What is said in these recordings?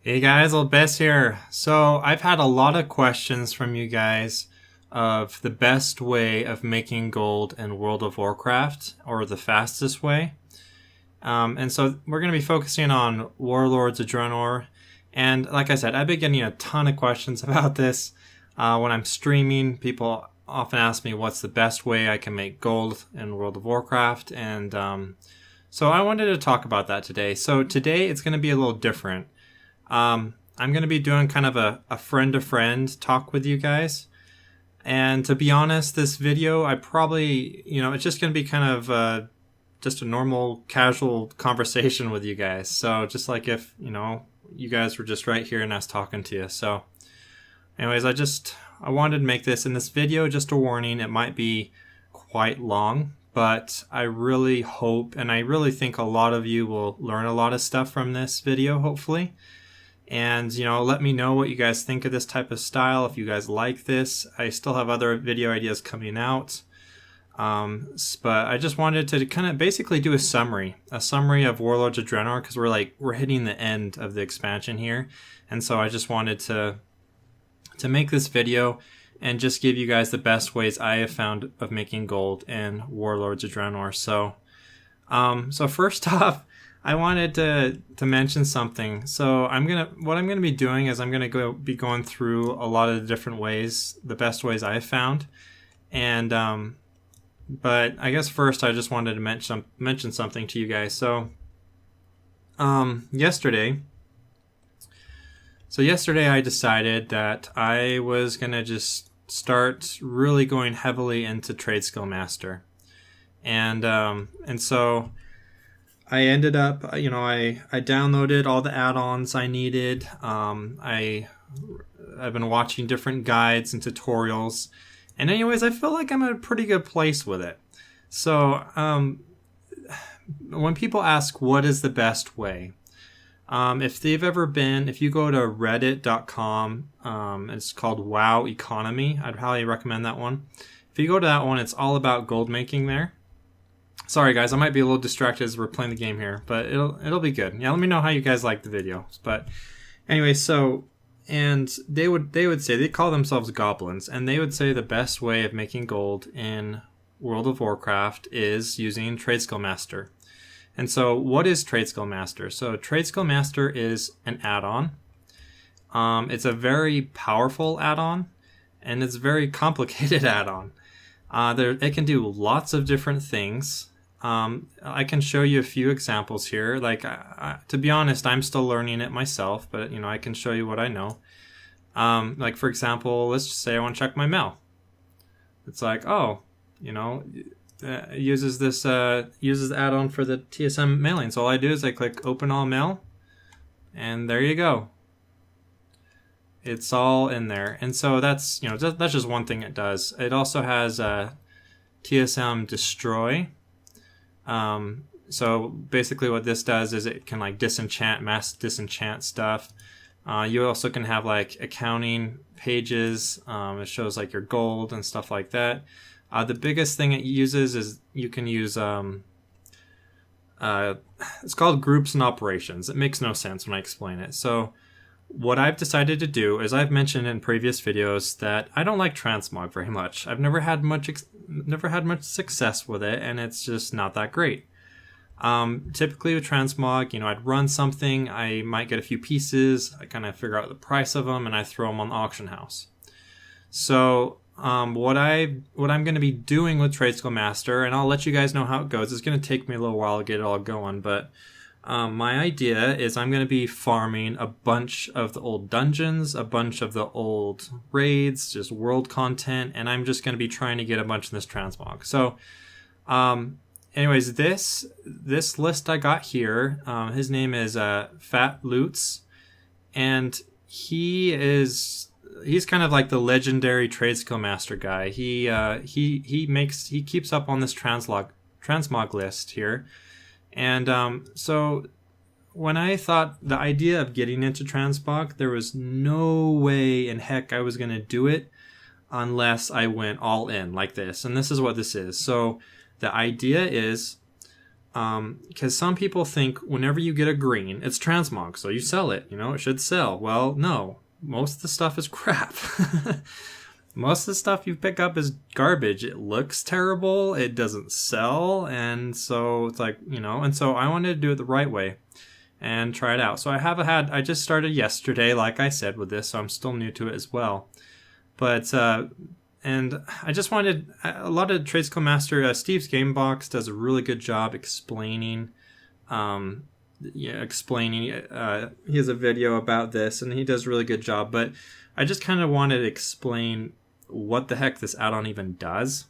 Hey guys, Old Bess here. So I've had a lot of questions from you guys of the best way of making gold in World of Warcraft, or the fastest way. And so we're going to be focusing on Warlords of Draenor. And like I said, I've been getting a ton of questions about this. When I'm streaming, people often ask me what's the best way I can make gold in World of Warcraft. And so I wanted to talk about that today. So today it's going to be a little different. I'm going to be doing kind of a friend-to-friend talk with you guys. And to be honest, this video, I probably, it's just going to be kind of just a normal, casual conversation with you guys. So just like if, you guys were just right here and I was talking to you. So anyways, I wanted to make this in this video, just a warning, it might be quite long. But I really hope, and I really think a lot of you will learn a lot of stuff from this video, hopefully. And, let me know what you guys think of this type of style, if you guys like this. I still have other video ideas coming out. But I just wanted to kind of basically do a summary of Warlords of Draenor, because we're hitting the end of the expansion here. And so I just wanted to make this video and just give you guys the best ways I have found of making gold in Warlords of Draenor. So first off, I wanted to mention something. So what I'm gonna be doing is I'm gonna be going through a lot of the different ways, the best ways I've found, and but I guess first I just wanted to mention something to you guys. So yesterday I decided that I was gonna just start really going heavily into TradeSkillMaster, and so I ended up, I downloaded all the add-ons I needed. I've been watching different guides and tutorials, and anyways, I feel like I'm in a pretty good place with it. So when people ask what is the best way, if you go to reddit.com, it's called WoW econcomy. I'd highly recommend that one. If you go to that one, it's all about gold making there. Sorry guys, I might be a little distracted as we're playing the game here, but it'll be good. Yeah, let me know how you guys like the video. But anyway, and they would say, they call themselves goblins, and they would say the best way of making gold in World of Warcraft is using TradeSkillMaster. And so what is TradeSkillMaster? So TradeSkillMaster is an add-on. It's a very powerful add-on, and it's a very complicated add-on. It can do lots of different things. I can show you a few examples here. Like, to be honest, I'm still learning it myself, but I can show you what I know. Like for example, let's just say I want to check my mail. It's like, uses the add-on for the TSM mailing. So all I do is I click Open All Mail, and there you go. It's all in there. And so that's just one thing it does. It also has TSM Destroy. So basically what this does is it can mass disenchant stuff. You also can have accounting pages. It shows your gold and stuff like that. The biggest thing it uses is you can use it's called groups and operations. It makes no sense when I explain it. So what I've decided to do is, I've mentioned in previous videos that I don't like transmog very much. I've never had much success with it, and it's just not that great. Typically with transmog, I'd run something, I might get a few pieces, I kind of figure out the price of them, and I throw them on the auction house. So what I'm going to be doing with TradeSkillMaster, and I'll let you guys know how it goes. It's going to take me a little while to get it all going, but my idea is I'm going to be farming a bunch of the old dungeons, a bunch of the old raids, just world content, and I'm just going to be trying to get a bunch of this transmog. So, anyways, this list I got here, his name is Phatlewts, and he's kind of like the legendary TradeSkillMaster guy. He keeps up on this transmog list here. And so when I thought the idea of getting into transmog, there was no way in heck I was going to do it unless I went all in like this. And this is what this is. So the idea is Because some people think whenever you get a green, it's transmog, so you sell it. You know, it should sell. Well, no. Most of the stuff is crap. Most of the stuff you pick up is garbage. It looks terrible. It doesn't sell. And so it's like, you know, and so I wanted to do it the right way and try it out. So I just started yesterday, like I said, with this, so I'm still new to it as well. But, and I just wanted, a lot of TradeSkillMaster, Steve's Gamebox does a really good job explaining, he has a video about this, and he does a really good job, but I just kind of wanted to explain what the heck this add-on even does.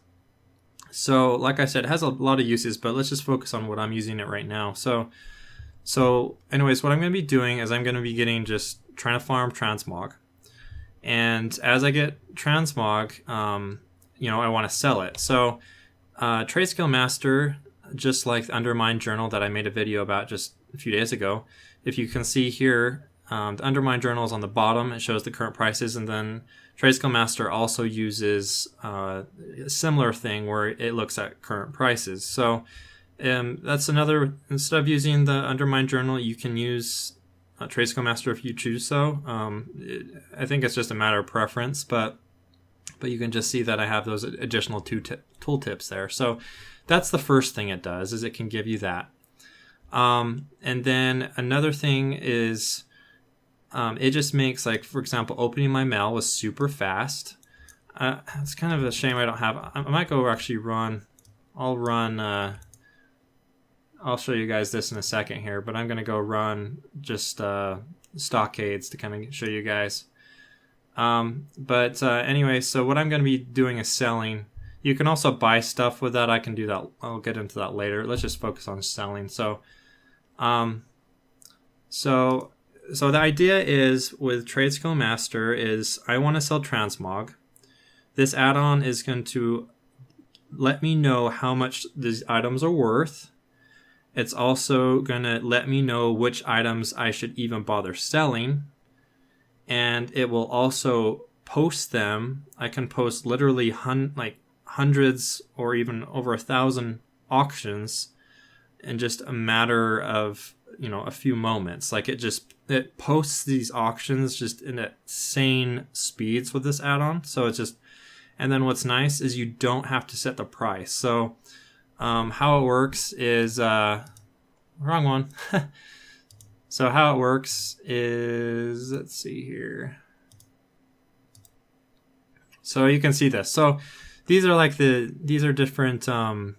So, like I said, it has a lot of uses, but let's just focus on what I'm using it right now. So anyways, what I'm going to be doing is I'm going to be trying to farm transmog. And as I get transmog, you know, I want to sell it. So, TradeSkillMaster, just like the Undermine Journal that I made a video about just a few days ago, if you can see here, the Undermine Journal is on the bottom. It shows the current prices, and then TradeSkillMaster also uses a similar thing where it looks at current prices. So that's another, instead of using the Undermine Journal, you can use TradeSkillMaster if you choose so. I think it's just a matter of preference, but you can just see that I have those additional tooltips there. So that's the first thing it does, is it can give you that. And then another thing is it just makes, like, for example, opening my mail was super fast. It's kind of a shame I don't have, I might go actually I'll show you guys this in a second here, but I'm going to go run just stockades to kind of show you guys. Anyway, so what I'm going to be doing is selling. You can also buy stuff with that. I can do that. I'll get into that later. Let's just focus on selling. So the idea is with TradeSkillMaster is I want to sell transmog. This add-on is going to let me know how much these items are worth. It's also going to let me know which items I should even bother selling. And it will also post them. I can post literally hundreds or even over 1,000 auctions in just a matter of, you know, a few moments. Like it posts these auctions just in insane speeds with this add-on. So it's just, and then what's nice is you don't have to set the price. So how it works is, wrong one. So how it works is, let's see here. So you can see this. So these are different kind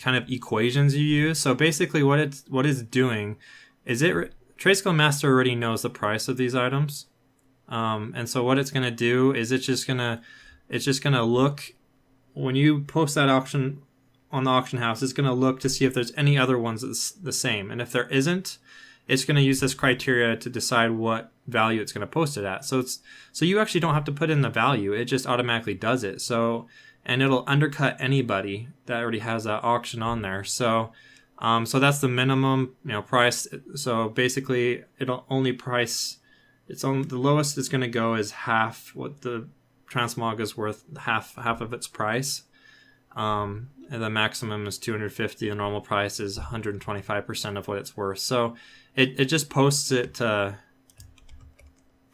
of equations you use. So basically what it's doing is TradeSkillMaster already knows the price of these items. And so what it's going to do is it's just going to look, when you post that auction on the auction house, it's going to look to see if there's any other ones that's the same. And if there isn't, it's going to use this criteria to decide what value it's going to post it at. So you actually don't have to put in the value. It just automatically does it. So, and it'll undercut anybody that already has that auction on there. So that's the minimum, you know, price. So basically it'll only price, the lowest it's going to go is half what the transmog is worth, half of its price. And the maximum is 250. The normal price is 125% of what it's worth. So it just posts it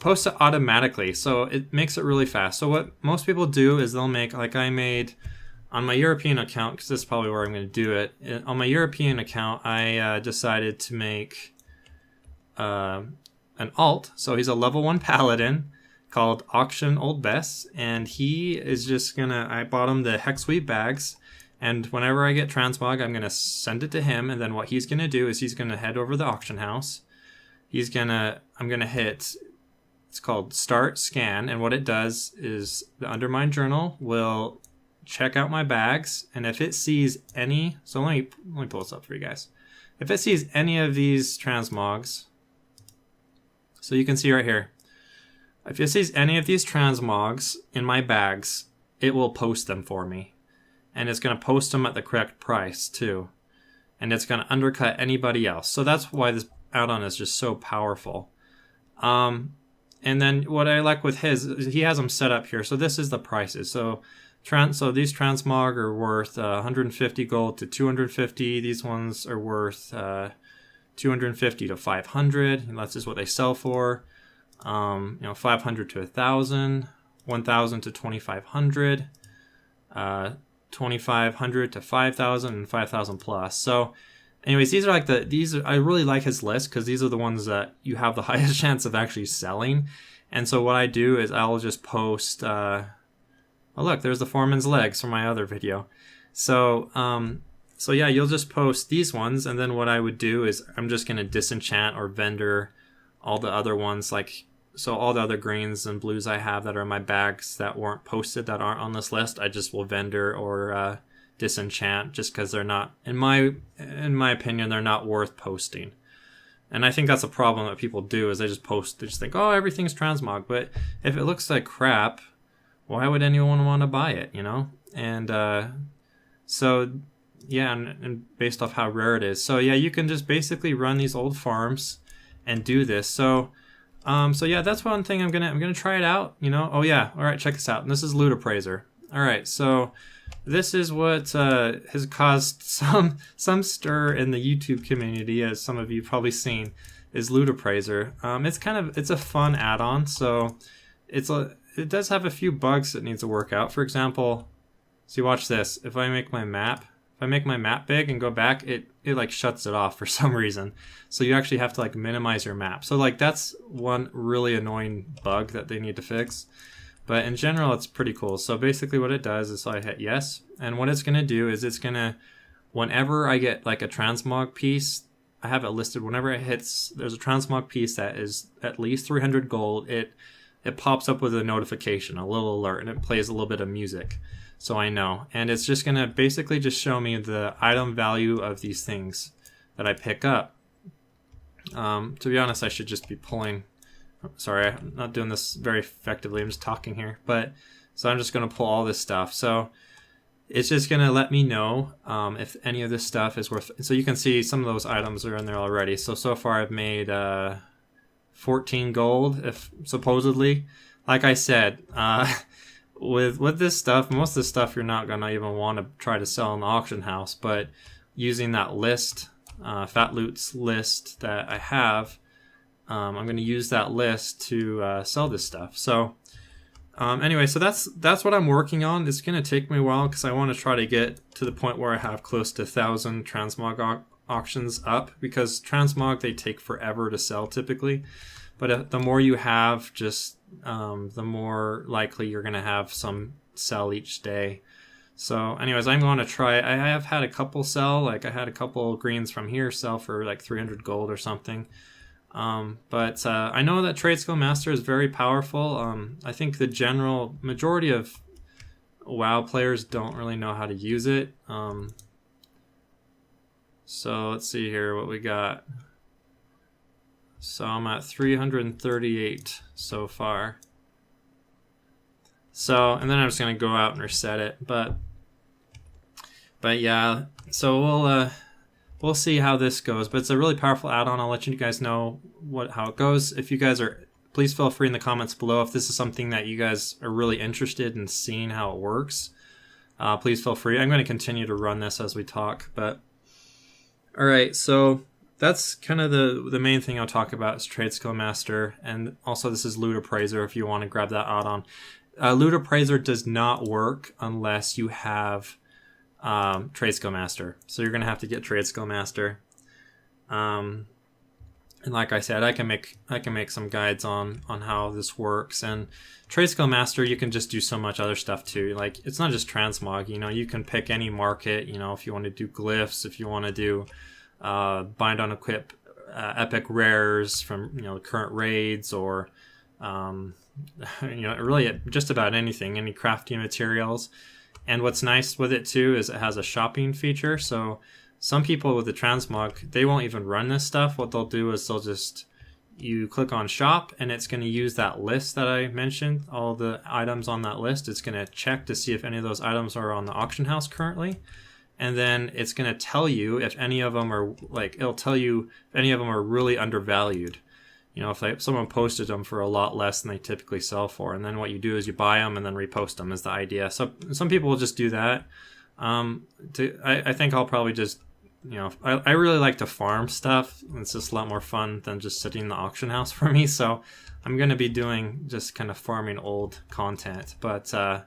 automatically. So it makes it really fast. So what most people do is they'll make, like I made on my European account, because this is probably where I'm going to do it. On my European account, I decided to make an alt. So he's a level 1 paladin called Auction Old Bess, and he is just I bought him the Hexweave bags, and whenever I get transmog, I'm gonna send it to him, and then what he's gonna do is he's gonna head over to the auction house. I'm gonna hit, it's called Start Scan, and what it does is the Undermine Journal will check out my bags, and if it sees any, so let me pull this up for you guys. If it sees any of these transmogs, so you can see right here, if it sees any of these transmogs in my bags, it will post them for me. And it's going to post them at the correct price too. And it's going to undercut anybody else. So that's why this add-on is just so powerful. And then what I like with he has them set up here. So this is the prices. So So these transmog are worth 150 gold to 250. These ones are worth 250 to 500, and that's just what they sell for. 500 to 1,000, 1,000 to 2,500, 2,500 to 5,000, and 5,000 plus. So, anyways, these are like I really like his list because these are the ones that you have the highest chance of actually selling. And so what I do is I'll just post. Oh look, there's the foreman's legs from my other video. So yeah, you'll just post these ones, and then what I would do is I'm just gonna disenchant or vendor all the other ones, so all the other greens and blues I have that are in my bags that weren't posted, that aren't on this list, I just will vendor or disenchant, just because they're not, in my opinion, they're not worth posting. And I think that's a problem that people do, is they just think, oh, everything's transmog, but if it looks like crap, why would anyone want to buy it, And so, yeah, and based off how rare it is. So yeah, you can just basically run these old farms and do this. So yeah, that's one thing I'm gonna try it out, Oh yeah, all right, check this out. And this is LootAppraiser. All right, so this is what has caused some stir in the YouTube community, as some of you probably seen, is LootAppraiser. It's a fun add-on. So it does have a few bugs that needs to work out. For example, see, watch this. If I make my map big and go back, it like shuts it off for some reason. So you actually have to like minimize your map. So like that's one really annoying bug that they need to fix. But in general, it's pretty cool. So basically what it does is, so I hit yes. And what it's going to do is it's going to, whenever I get like a transmog piece, I have it listed. Whenever it hits, there's a transmog piece that is at least 300 gold. It pops up with a notification, a little alert, and it plays a little bit of music. So I know. And it's just going to basically just show me the item value of these things that I pick up. To be honest, I should just be pulling. Sorry, I'm not doing this very effectively. I'm just talking here. So I'm just going to pull all this stuff. So it's just going to let me know if any of this stuff is worth. So you can see some of those items are in there already. So far I've made 14 gold, if supposedly. Like I said, with this stuff, most of the stuff you're not going to even want to try to sell in the auction house. But using that list, Phatlewts list that I have, I'm going to use that list to sell this stuff. So anyway, so that's what I'm working on. It's going to take me a while because I want to try to get to the point where I have close to 1,000 transmog auctions up, because transmog, they take forever to sell typically. But the more you have, just the more likely you're going to have some sell each day. So anyways, I'm going to try. I have had a couple sell. Like I had a couple greens from here sell for like 300 gold or something. But I know that TradeSkillMaster is very powerful. I think the general majority of WoW players don't really know how to use it. So let's see here what we got. So I'm at 338 so far. So, and then I'm just going to go out and reset it. But yeah, so we'll see how this goes. But it's a really powerful add-on. I'll let you guys know how it goes. If you guys are, please feel free in the comments below if this is something that you guys are really interested in seeing how it works. Please feel free. I'm going to continue to run this as we talk. But all right, so that's kind of the main thing I'll talk about is TradeSkillMaster, and also this is LootAppraiser if you want to grab that add-on. LootAppraiser does not work unless you have TradeSkillMaster. So you're going to have to get TradeSkillMaster. And like I said, I can make some guides on how this works. And TradeSkillMaster, you can just do so much other stuff too. Like it's not just transmog. You can pick any market. If you want to do glyphs, if you want to do bind on equip epic rares from current raids, or really just about anything, any crafting materials. And what's nice with it too is it has a shopping feature. So some people with the transmog, they won't even run this stuff. What they'll do is you click on shop, and it's going to use that list that I mentioned, all the items on that list. It's going to check to see if any of those items are on the auction house currently. And then it's going to tell you if any of them are it'll tell you if any of them are really undervalued. you know, if someone posted them for a lot less than they typically sell for, and then what you do is you buy them and then repost them is the idea. So some people will just do that. I think I'll probably just, you know, I really like to farm stuff. It's just a lot more fun than just sitting in the auction house for me. So I'm going to be doing just kind of farming old content. But yeah,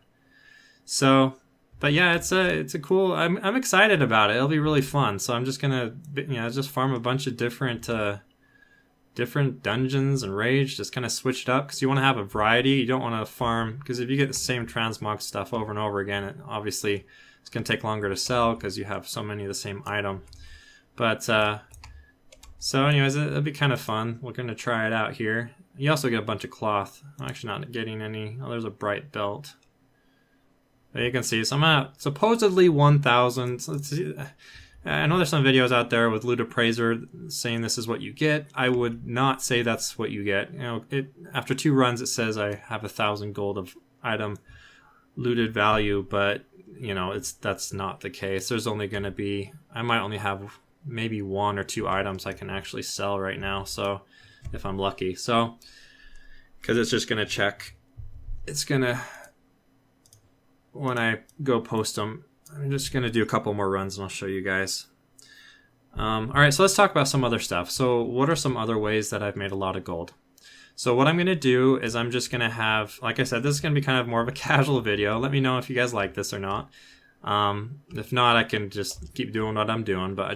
it's a cool. I'm excited about it. It'll be really fun. So I'm just gonna, you know, just farm a bunch of different dungeons and raids. Just kind of switch it up because you want to have a variety. You don't want to farm, because if you get the same transmog stuff over and over again, obviously it's gonna take longer to sell because you have so many of the same item. But so anyways, it'll be kind of fun. We're gonna try it out here. You also get a bunch of cloth. I'm actually not getting any. Oh, there's a bright belt. But you can see, so I'm at supposedly 1,000. So let's see. I know there's some videos out there with LootAppraiser saying this is what you get. I would not say that's what you get. You know, after 2 runs, it says I have 1,000 gold of item looted value, but you know, that's not the case. There's only going to be, I might only have maybe 1 or 2 items I can actually sell right now. So if I'm lucky, so because it's just going to check, it's going to. When I go post them, I'm just going to do a couple more runs and I'll show you guys. Alright, so let's talk about some other stuff. So what are some other ways that I've made a lot of gold? So what I'm going to do is I'm just going to have, like I said, this is going to be kind of more of a casual video. Let me know if you guys like this or not. If not, I can just keep doing what I'm doing. But I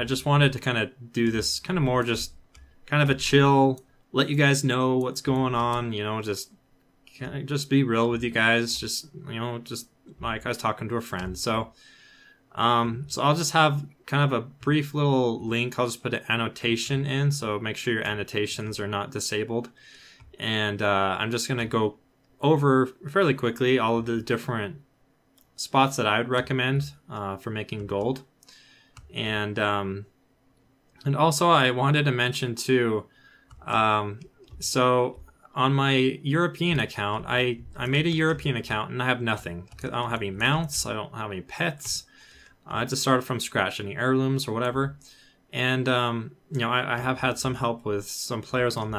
just wanted to kind of do this kind of more just kind of a chill, let you guys know what's going on, you know, just be real with you guys, just, you know, just like I was talking to a friend. So I'll just have kind of a brief little link. I'll just put an annotation in, so make sure your annotations are not disabled. And I'm just going to go over fairly quickly all of the different spots that I would recommend for making gold. And also I wanted to mention too, so on my European account, I made a European account and I have nothing. I don't have any mounts, I don't have any pets. I just started from scratch, any heirlooms or whatever. And you know, I have had some help with some players on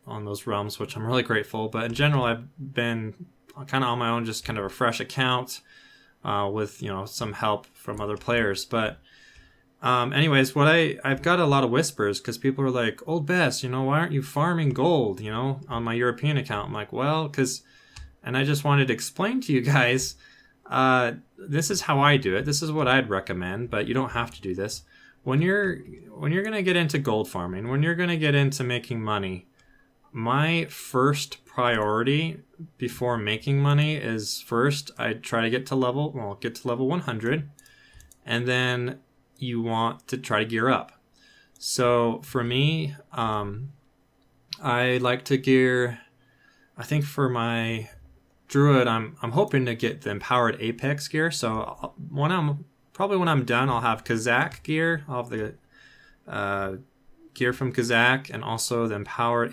those realms, which I'm really grateful. But in general, I've been kind of on my own, just kind of a fresh account with, you know, some help from other players. But anyways, I've got a lot of whispers because people are like, "Old Bess, you know, why aren't you farming gold, you know, on my European account?" I'm like, well, and I just wanted to explain to you guys, this is how I do it. This is what I'd recommend, but you don't have to do this. When you're going to get into gold farming, when you're going to get into making money, my first priority before making money is first I try to get to level 100, and then you want to try to gear up. So for me, I like to gear, I think for my druid, I'm hoping to get the empowered apex gear. So when I'm done, I'll have Kazakh gear. I'll have the gear from Kazakh and also the empowered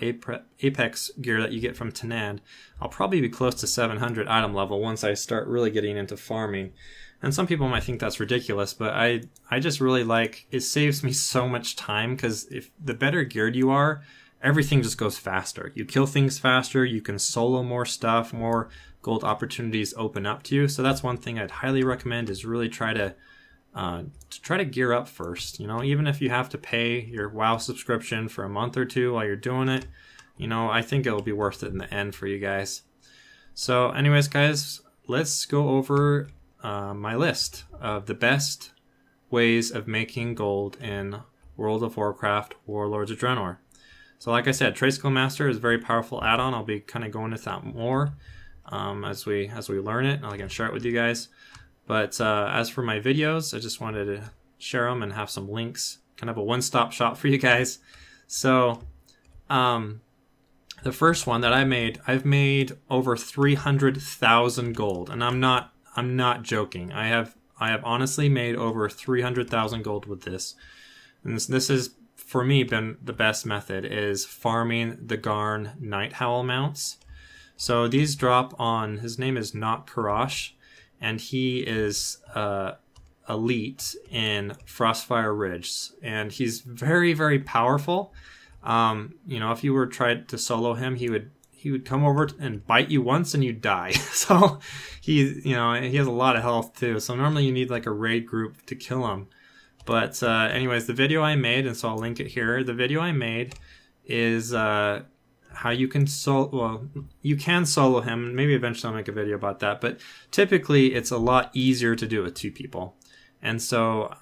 apex gear that you get from Tanaan. I'll probably be close to 700 item level once I start really getting into farming. And some people might think that's ridiculous, but I just really like, it saves me so much time, because if the better geared you are, everything just goes faster. You kill things faster, you can solo more stuff, more gold opportunities open up to you. So that's one thing I'd highly recommend, is really try to gear up first. You know, even if you have to pay your WoW subscription for a month or 2 while you're doing it, you know, I think it'll be worth it in the end for you guys. So anyways, guys, let's go over my list of the best ways of making gold in World of Warcraft Warlords of Draenor. So like I said, TradeSkillMaster is a very powerful add-on. I'll be kind of going into that more as we learn it, and I can share it with you guys. But as for my videos, I just wanted to share them and have some links, kind of a one-stop shop for you guys. So the first one that I've made over 300,000 gold, and I'm not joking. I have honestly made over 300,000 gold with this. And this has, for me, been the best method, is farming the Garn Nighthowl mounts. So these drop on, his name is Not Karash, and he is elite in Frostfire Ridge. And he's very, very powerful. You know, if you were tried to solo him, he would come over and bite you once and you'd die. So you know, he has a lot of health too. So normally you need like a raid group to kill him. But anyways, the video I made, and so I'll link it here. The video I made is how you can you can solo him. Maybe eventually I'll make a video about that. But typically it's a lot easier to do it with 2 people. And so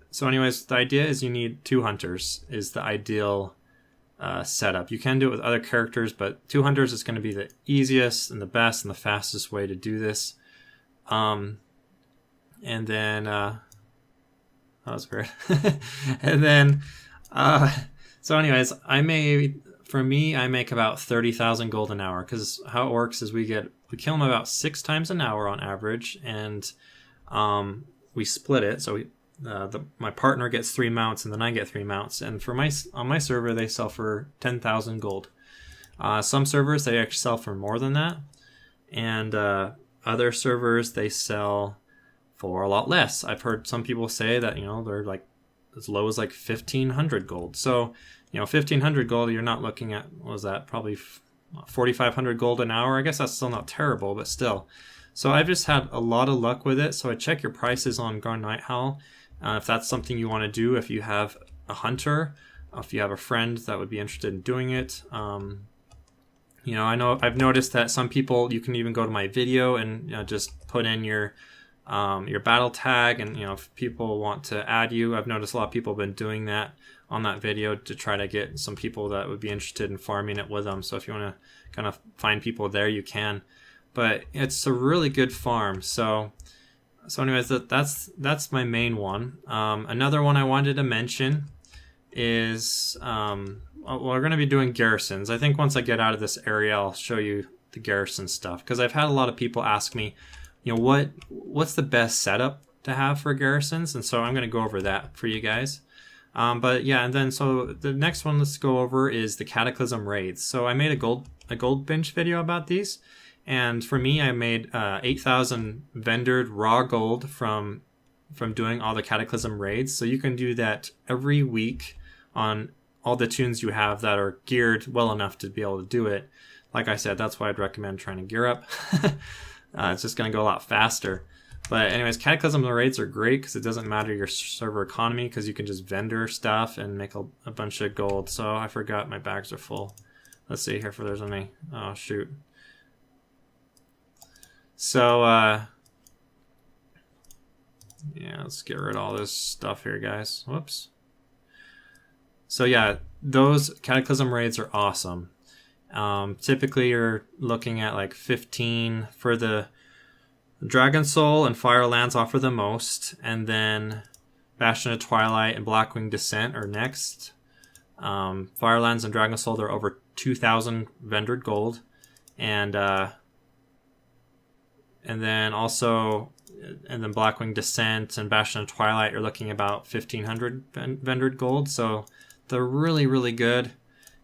so anyways, the idea is you need 2 hunters is the ideal setup. You can do it with other characters, but 2 hunters is going to be the easiest and the best and the fastest way to do this. And then that was weird. And then so anyways, I make about 30,000 gold an hour, because how it works is we kill them about 6 times an hour on average, and we split it. So my partner gets 3 mounts, and then I get 3 mounts. And on my server, they sell for 10,000 gold. Some servers they actually sell for more than that, and other servers they sell for a lot less. I've heard some people say that, you know, they're like as low as like 1,500 gold. So, you know, 1,500 gold, you're not looking at, what was that, probably 4,500 gold an hour. I guess that's still not terrible, but still. So I've just had a lot of luck with it. So I check your prices on Garn Nighthowl. If that's something you want to do, if you have a hunter, if you have a friend that would be interested in doing it. You know, I've noticed that some people, you can even go to my video and, you know, just put in your battle tag, and, you know, if people want to add you, I've noticed a lot of people have been doing that on that video to try to get some people that would be interested in farming it with them. So if you want to kind of find people there, you can. But it's a really good farm. So anyways, that's my main one. Another one I wanted to mention is we're going to be doing garrisons. I think once I get out of this area, I'll show you the garrison stuff, because I've had a lot of people ask me, you know, what's the best setup to have for garrisons, and so I'm going to go over that for you guys. But yeah, and then so the next one let's go over is the Cataclysm raids. So I made a gold bench video about these, and for me, I made 8,000 vendored raw gold from doing all the Cataclysm raids. So you can do that every week on all the tunes you have that are geared well enough to be able to do it. Like I said, that's why I'd recommend trying to gear up. It's just going to go a lot faster. But anyways, Cataclysm raids are great because it doesn't matter your server economy, because you can just vendor stuff and make a bunch of gold. So I forgot my bags are full. Let's see here if there's any. Oh, shoot. So, yeah, let's get rid of all this stuff here, guys. Whoops. So yeah, those Cataclysm raids are awesome. Typically you're looking at like 15 for the Dragon Soul, and Firelands offer the most, and then Bastion of Twilight and Blackwing Descent are next. Firelands and Dragon Soul, they're over 2,000 vendored gold, and then Blackwing Descent and Bastion of Twilight are looking about 1,500 vendored gold. So they're really, really good,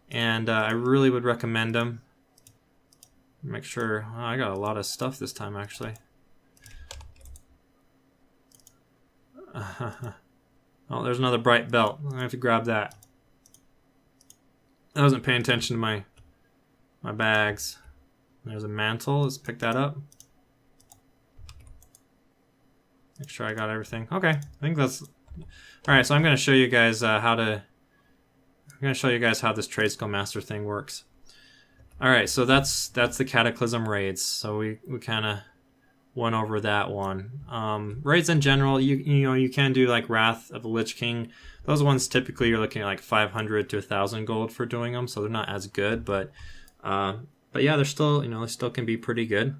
and I really would recommend them. Make sure I got a lot of stuff this time, actually. Oh, there's another bright belt. I have to grab that. I wasn't paying attention to my bags. There's a mantle. Let's pick that up. Make sure I got everything. Okay, I think that's all right. So I'm going to show you guys how this TradeSkillMaster thing works. All right, so that's the Cataclysm raids. So we kind of went over that one. Raids in general, you can do like Wrath of the Lich King. Those ones typically you're looking at like 500 to 1,000 gold for doing them, so they're not as good, but yeah, they're still, they still can be pretty good.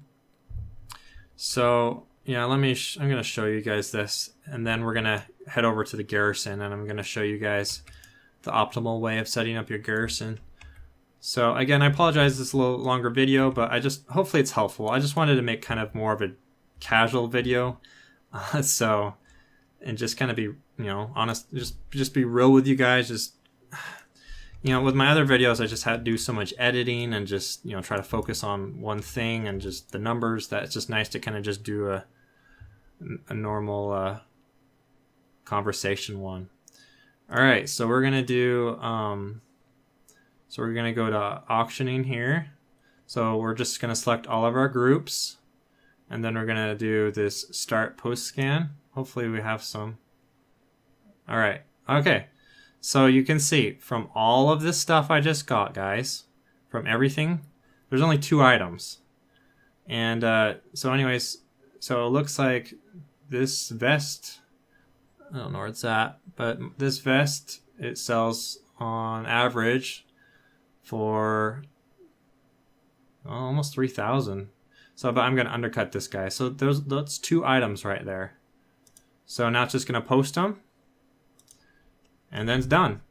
So yeah, I'm gonna show you guys this, and then we're gonna head over to the Garrison, and I'm gonna show you guys the optimal way of setting up your Garrison. So again, I apologize, this is a little longer video, but hopefully it's helpful. I just wanted to make kind of more of a casual video, and just kind of be, honest, just be real with you guys. Just, with my other videos, I just had to do so much editing and just, try to focus on one thing and just the numbers, that it's just nice to kind of just do a normal conversation one. All right, so we're gonna do So we're going to go to auctioning here. So we're just going to select all of our groups. And then we're going to do this start post scan. Hopefully we have some. All right. Okay. So you can see from all of this stuff I just got, guys, from everything, there's only 2 items. And so anyways, so it looks like this vest, I don't know where it's at, but this vest, it sells on average for almost 3,000. So, but I'm going to undercut this guy. So that's 2 items right there. So now it's just going to post them. And then it's done.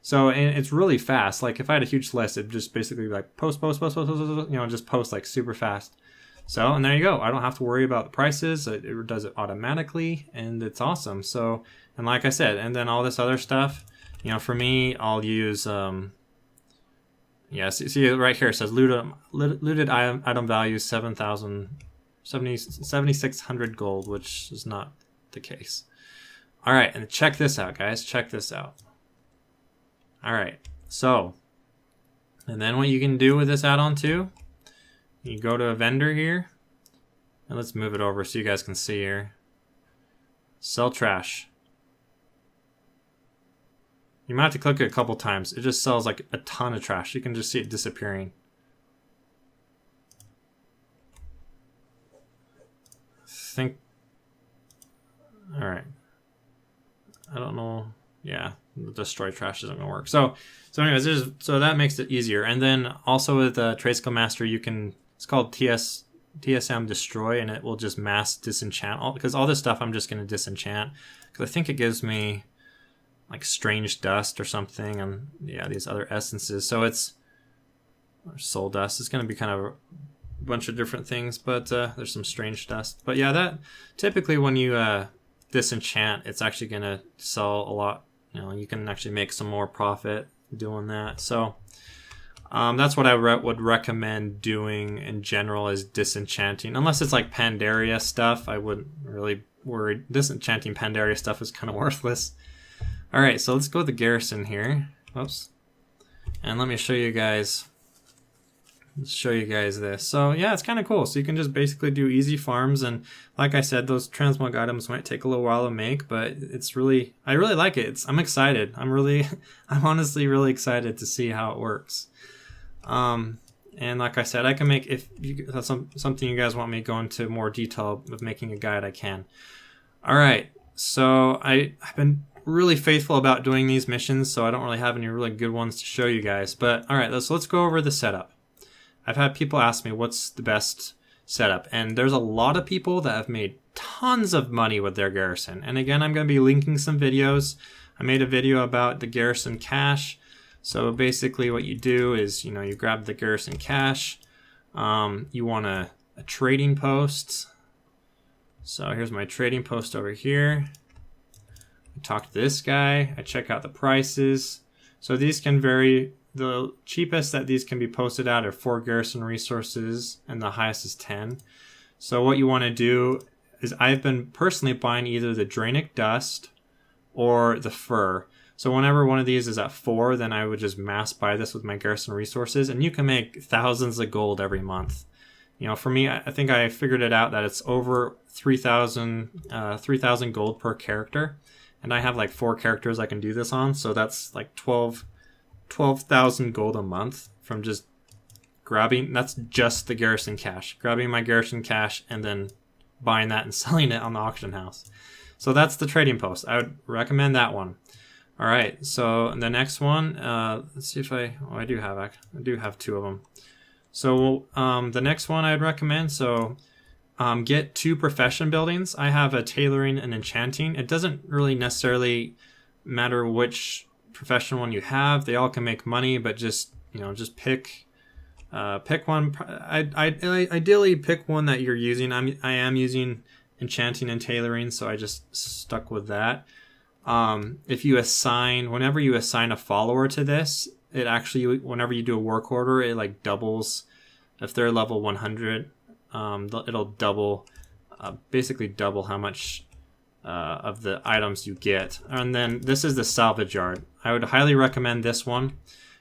So, and it's really fast. Like if I had a huge list, it'd just basically like post, just post like super fast. So, and there you go. I don't have to worry about the prices. It does it automatically, and it's awesome. So, and like I said, and then all this other stuff, for me, I'll use, see right here, it says looted item value 7,600 gold, which is not the case. All right, and check this out, guys. Check this out. All right, so, and then what you can do with this add-on too, you go to a vendor here, and let's move it over so you guys can see here. Sell trash. You might have to click it a couple times. It just sells like a ton of trash. You can just see it disappearing. All right. I don't know. Yeah, the destroy trash isn't gonna work. So anyways, so that makes it easier. And then also with TradeSkillMaster, you can, it's called TSM destroy, and it will just mass disenchant because all this stuff I'm just gonna disenchant because I think it gives me like strange dust or something, and yeah, these other essences. So it's soul dust. It's gonna be kind of a bunch of different things, but there's some strange dust. But yeah, that typically when you disenchant, it's actually gonna sell a lot. You can actually make some more profit doing that. So that's what I would recommend doing in general, is disenchanting. Unless it's like Pandaria stuff, I wouldn't really worry. Disenchanting Pandaria stuff is kind of worthless. All right, so let's go with the Garrison here. Oops. And let me show you guys. Let's show you guys this. So yeah, it's kind of cool. So you can just basically do easy farms, and like I said, those transmog items might take a little while to make, but it's really, I really like it. I'm excited. I'm honestly really excited to see how it works. And like I said, I can make, if that's something you guys want me to go into more detail of making a guide, I can. All right, so I've been really faithful about doing these missions, so I don't really have any really good ones to show you guys. But all right, let's go over the setup. I've had people ask me what's the best setup, and there's a lot of people that have made tons of money with their Garrison. And again, I'm going to be linking some videos. I made a video about the Garrison cache. So basically what you do is, you grab the Garrison cache. You want a trading post. So here's my trading post over here. I talk to this guy. I check out the prices. So these can vary. The cheapest that these can be posted at are 4 Garrison resources, and the highest is 10. So what you want to do is, I've been personally buying either the Draenic Dust or the Fur. So whenever one of these is at 4, then I would just mass buy this with my Garrison resources, and you can make thousands of gold every month. For me, I think I figured it out that it's over 3,000 gold per character, and I have like 4 characters I can do this on, so that's like 12,000 gold a month from just grabbing, that's just the Garrison cache, grabbing my Garrison cache and then buying that and selling it on the auction house. So that's the trading post. I would recommend that one. All right, so the next one, let's see if I do have 2 of them. So the next one I'd recommend, so get 2 profession buildings. I have a tailoring and enchanting. It doesn't really necessarily matter which professional one you have. They all can make money, but just pick one. I ideally pick one that you're using. I am using enchanting and tailoring, so I just stuck with that. Whenever you assign a follower to this, it actually, whenever you do a work order, it like doubles. If they're level 100, it'll double, basically double how much of the items you get. And then this is the salvage yard. I would highly recommend this one.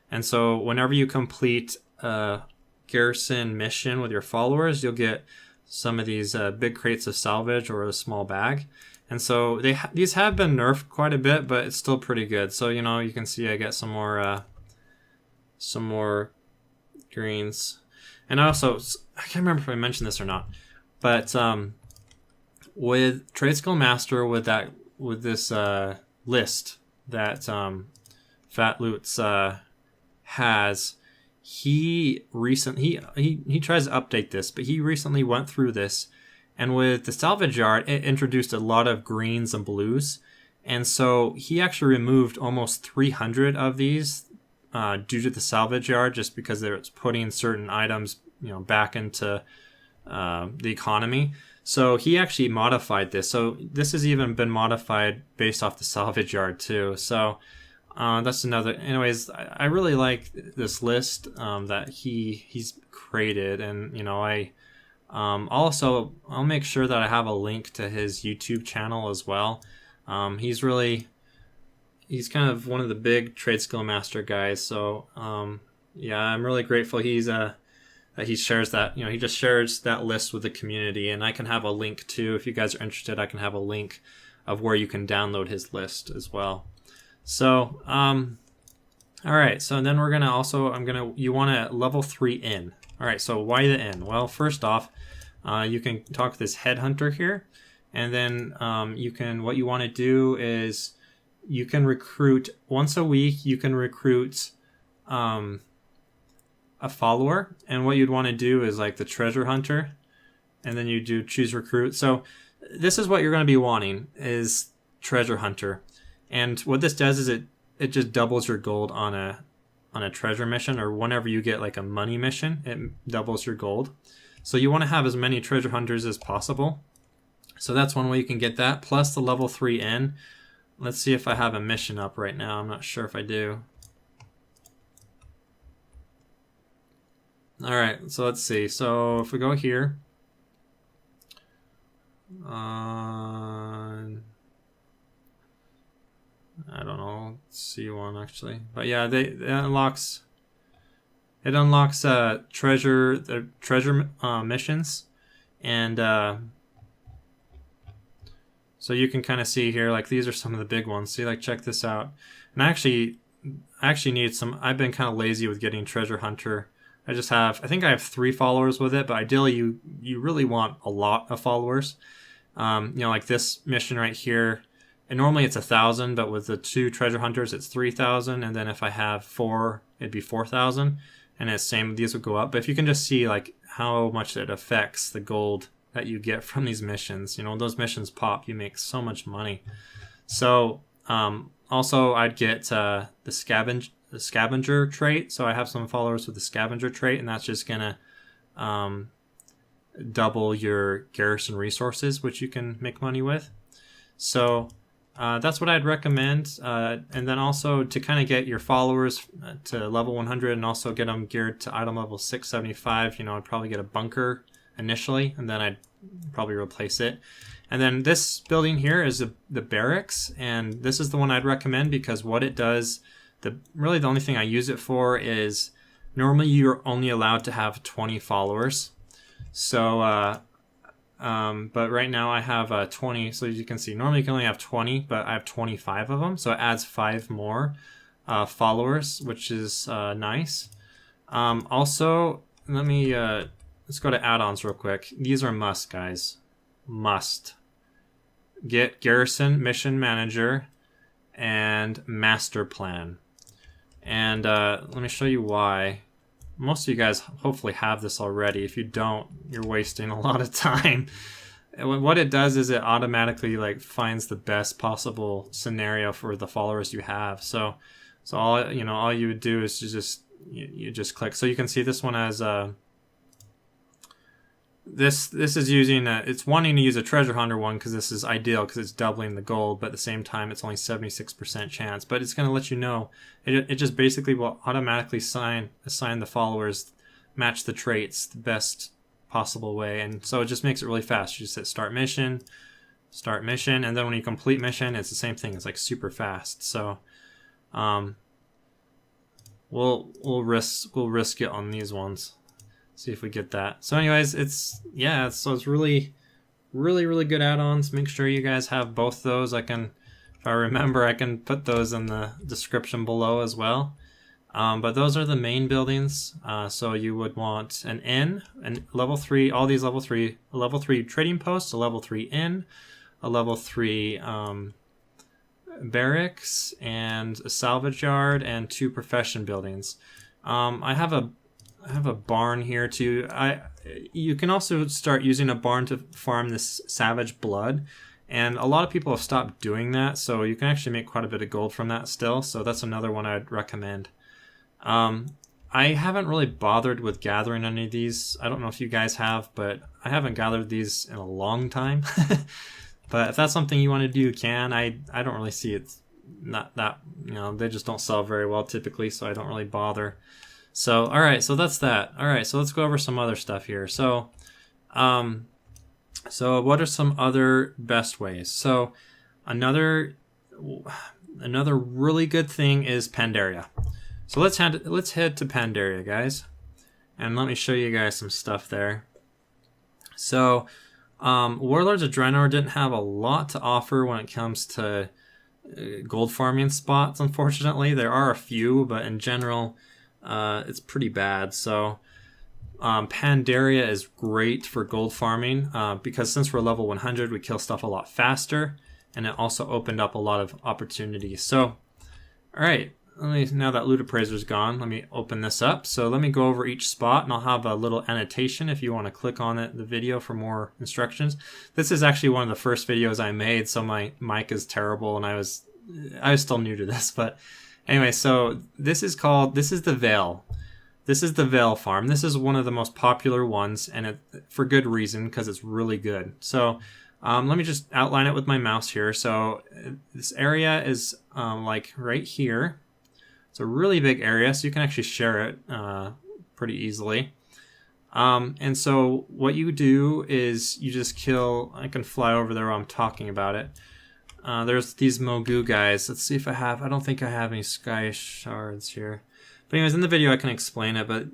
And so whenever you complete a Garrison mission with your followers, you'll get some of these big crates of salvage or a small bag. And so these have been nerfed quite a bit, but it's still pretty good. So, you know, you can see I get some more greens. And also, I can't remember if I mentioned this or not, but with TradeSkillMaster, with this list that Phatlewts has, he tries to update this, but he recently went through this, and with the salvage yard, it introduced a lot of greens and blues, and so he actually removed almost 300 of these due to the salvage yard, just because it's putting certain items, you know, back into the economy. So he actually modified this. So this has even been modified based off the salvage yard too. So that's another. Anyways, I really like this list that he's created, and you know, I'll make sure that I have a link to his YouTube channel as well. He's kind of one of the big TradeSkillMaster guys. So yeah, I'm really grateful that he shares that. You know, he just shares that list with the community, and I can have a link too. If you guys are interested, I can have a link of where you can download his list as well. So, all right. So then you want to level 3 in. All right. So why the in? Well, first off, you can talk to this headhunter here, and then what you want to do is you can recruit once a week. You can recruit a follower, and what you'd want to do is like the treasure hunter, and then you do choose recruit. So this is what you're going to be wanting, is treasure hunter. And what this does is it just doubles your gold on a treasure mission, or whenever you get like a money mission, it doubles your gold. So you want to have as many treasure hunters as possible. So that's one way you can get that, plus the level 3 in. Let's see if I have a mission up right now. I'm not sure if I do. All right, so let's see. So if we go here, I don't know, C1 actually, but yeah, it unlocks treasure missions, and so you can kind of see here, like these are some of the big ones. See, like check this out. And I actually need some. I've been kind of lazy with getting treasure hunter. I think I have 3 followers with it, but ideally you really want a lot of followers. You know, like this mission right here, and normally it's 1,000, but with the 2 treasure hunters, it's 3,000. And then if I have 4, it'd be 4,000. And it's same, these would go up. But if you can just see like how much it affects the gold that you get from these missions, you know, those missions pop, you make so much money. So, also I'd get the scavenger trait. So I have some followers with the scavenger trait, and that's just gonna double your garrison resources, which you can make money with. So that's what I'd recommend. And then also to kind of get your followers to level 100 and also get them geared to item level 675, you know, I'd probably get a bunker initially, and then I'd probably replace it. And then this building here is the barracks, and this is the one I'd recommend because what it does, really the only thing I use it for is normally you're only allowed to have 20 followers. So, but right now I have 20. So as you can see, normally you can only have 20, but I have 25 of them. So it adds 5 more followers, which is nice. Also, let's go to add-ons real quick. These are must, guys. Must. Get Garrison, Mission Manager, and Master Plan. And let me show you why. Most of you guys hopefully have this already. If you don't, you're wasting a lot of time. And what it does is it automatically like finds the best possible scenario for the followers you have. So all you would do is you just click. So you can see this one has this is using it's wanting to use a treasure hunter one because this is ideal because it's doubling the gold, but at the same time it's only 76% chance. But it's going to let you know it just basically will automatically assign the followers, match the traits the best possible way, and so it just makes it really fast. You just hit start mission, and then when you complete mission, it's the same thing. It's like super fast. So we'll risk it on these ones. See if we get that. So anyways, it's really good add-ons. Make sure you guys have both those. If I remember, I can put those in the description below as well. But those are the main buildings. So you would want an inn, and level 3, all these level 3, a level 3 trading post, a level 3 inn, a level 3 barracks, and a salvage yard, and 2 profession buildings. I have a barn here too. You can also start using a barn to farm this savage blood, and a lot of people have stopped doing that, so you can actually make quite a bit of gold from that still. So that's another one I'd recommend. I haven't really bothered with gathering any of these. I don't know if you guys have, but I haven't gathered these in a long time. But if that's something you want to do, you can. I don't really see it. Not that, they just don't sell very well typically, so I don't really bother. So, all right, so that's that. All right, so let's go over some other stuff here. So what are some other best ways? So another really good thing is Pandaria. So let's head to Pandaria, guys, and let me show you guys some stuff there. So Warlords of Draenor didn't have a lot to offer when it comes to gold farming spots, unfortunately. There are a few, but in general, it's pretty bad. So Pandaria is great for gold farming because since we're level 100, we kill stuff a lot faster, and it also opened up a lot of opportunities. So, all right. Now that LootAppraiser is gone, let me open this up. So let me go over each spot, and I'll have a little annotation if you want to click on it, the video, for more instructions. This is actually one of the first videos I made, so my mic is terrible, and I was still new to this. But anyway, so this is the Vale. This is the Vale farm. This is one of the most popular ones, and for good reason, because it's really good. So let me just outline it with my mouse here. So this area is like right here. It's a really big area, so you can actually share it pretty easily. And so what you do is you just kill... I can fly over there while I'm talking about it. There's these Mogu guys. Let's see if I have... I don't think I have any sky shards here. But anyways, in the video I can explain it. But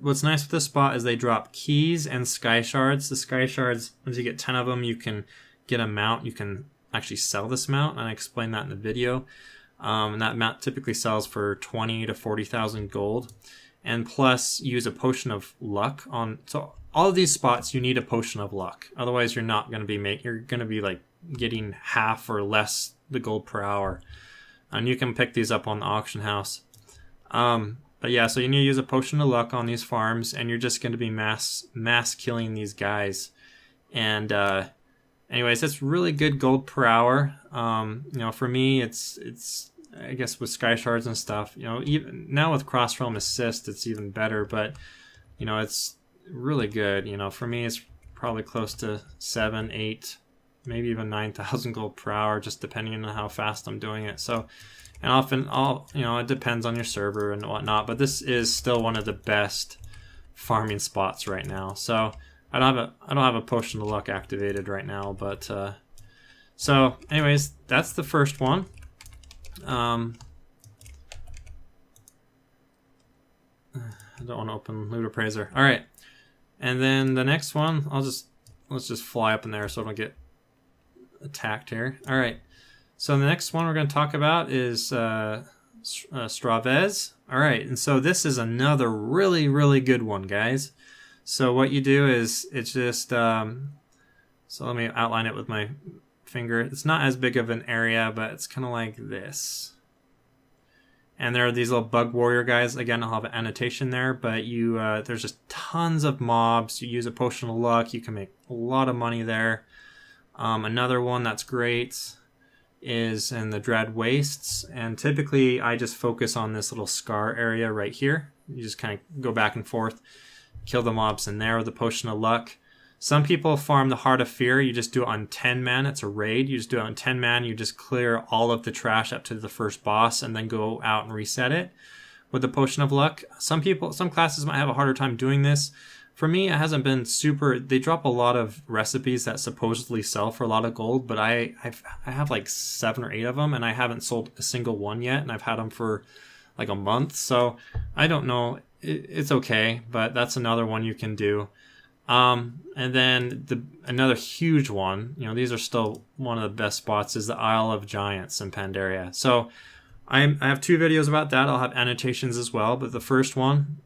what's nice with this spot is they drop keys and sky shards. The sky shards, once you get 10 of them, you can get a mount. You can actually sell this mount, and I explained that in the video. And that mount typically sells for 20 to 40,000 gold, and plus use a potion of luck on. So all of these spots you need a potion of luck. Otherwise, you're not going to be you're going to be like getting half or less the gold per hour. And you can pick these up on the auction house. But yeah, so you need to use a potion of luck on these farms, and you're just going to be mass killing these guys. And anyways, it's really good gold per hour. For me, it's I guess with sky shards and stuff, even now with Realm Assist, it's even better. But it's really good. For me, it's probably close to 7, 8, maybe even 9,000 gold per hour, just depending on how fast I'm doing it. So, and often, it depends on your server and whatnot. But this is still one of the best farming spots right now. So I don't have a potion of luck activated right now, but so anyways, that's the first one. I don't want to open LootAppraiser. All right, and then the next one, let's just fly up in there so I don't get attacked here. All right, so the next one we're going to talk about is Stravez. All right, and so this is another really good one, guys. So what you do is it's just so let me outline it with my finger. It's not as big of an area, but it's kind of like this. And there are these little bug warrior guys. Again, I'll have an annotation there, but there's just tons of mobs. You use a potion of luck, you can make a lot of money there. Another one that's great is in the Dread Wastes, and typically I just focus on this little scar area right here. You just kind of go back and forth, kill the mobs in there with the potion of luck. Some people farm the Heart of Fear. You just do it on 10 man. It's a raid. You just do it on 10 man. You just clear all of the trash up to the first boss and then go out and reset it with the Potion of Luck. Some classes might have a harder time doing this. For me, it hasn't been super... They drop a lot of recipes that supposedly sell for a lot of gold, but I have like 7 or 8 of them, and I haven't sold a single one yet, and I've had them for like a month. So I don't know. It's okay, but that's another one you can do. And then another huge one, you know, these are still one of the best spots, is the Isle of Giants in Pandaria. So I have 2 videos about that. I'll have annotations as well. But the first one,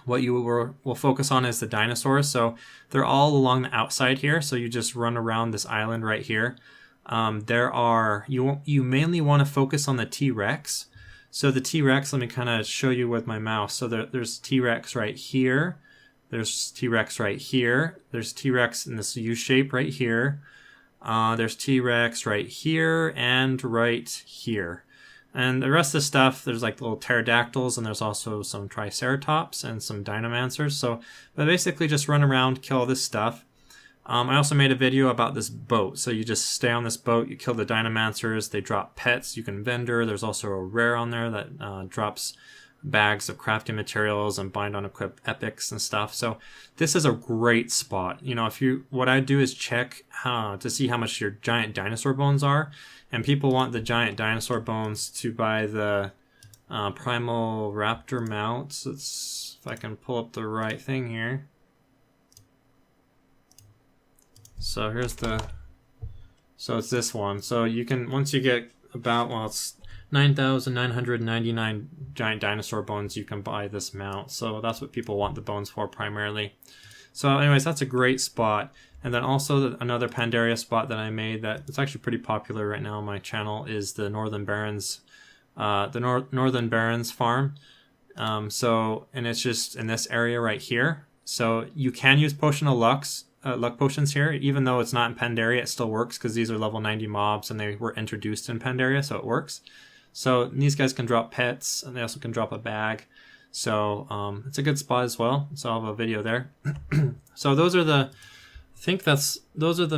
what you will focus on is the dinosaurs. So they're all along the outside here. So you just run around this island right here. You mainly want to focus on the T-Rex. So the T-Rex, let me kind of show you with my mouse. So there's T-Rex right here. There's T-Rex right here. There's T-Rex in this U shape right here. There's T-Rex right here and right here. And the rest of the stuff, there's like little pterodactyls, and there's also some triceratops and some dinomancers. But basically just run around, kill all this stuff. I also made a video about this boat. So you just stay on this boat, you kill the dinomancers, they drop pets, you can vendor. There's also a rare on there that drops bags of crafting materials and bind on equip epics and stuff. So this is a great spot. You know, what I do is check to see how much your giant dinosaur bones are, and people want the giant dinosaur bones to buy the primal raptor mounts. If I can pull up the right thing here. So it's this one. So you can, once you get about, well, it's 9,999 giant dinosaur bones, you can buy this mount. So that's what people want the bones for primarily. So anyways, that's a great spot. And then also another Pandaria spot that I made that it's actually pretty popular right now on my channel is the Northern Barrens, Northern Barrens farm. And it's just in this area right here. So you can use Potion of luck potions here, even though it's not in Pandaria, it still works because these are level 90 mobs and they were introduced in Pandaria, so it works. So these guys can drop pets, and they also can drop a bag. So it's a good spot as well. So I'll have a video there. So those are the